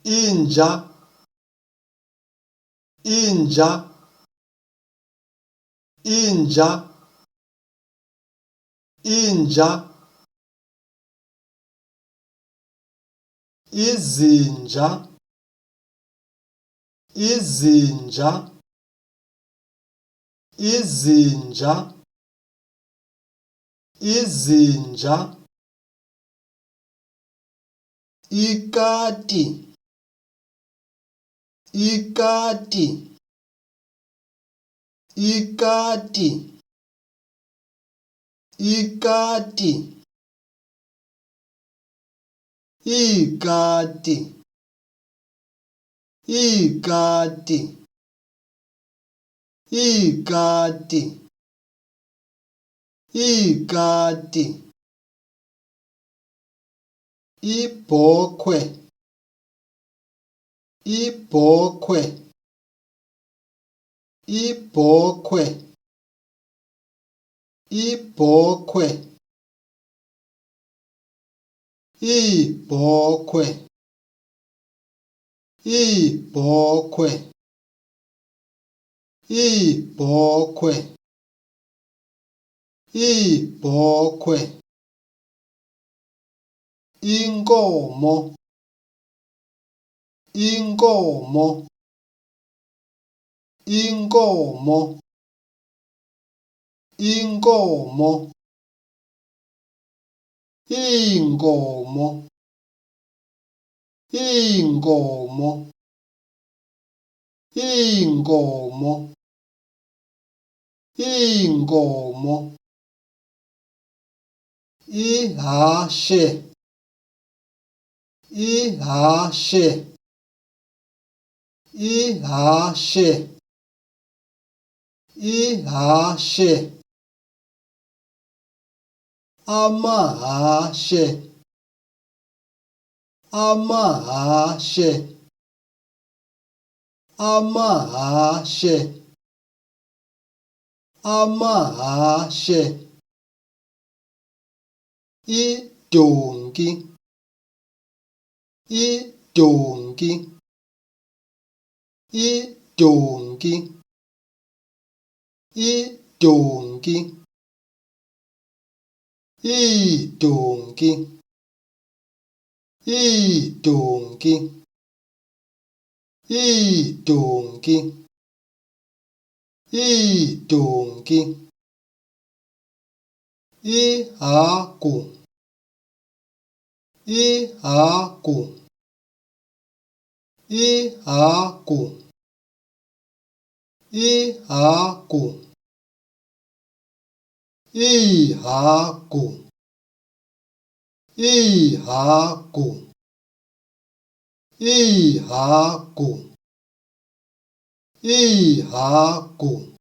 inja, inja, inja, inja, izinja, izinja, izinja, izinja, ikati, ikati, ikati, ikati, ikati, ikati, ikati, ikati, ibhokhwe, ibhokhwe, ibhokhwe, ibhokhwe, ibhokhwe, ibhokhwe, ibhokhwe, ibhokhwe, inkomo, inkomo, inkomo, inkomo, iinkomo, iinkomo, iinkomo, iinkomo, ihashe, ihashe, ihashe, ihashe, amahashe, amahashe, amahashe, amahashe, idonki, idonki, idonki, idonki, idonki, idonki, idonki, idonki, ihagu, ihagu, ihagu, ihagu, ihagu, ihagu, ihagu, ihagu.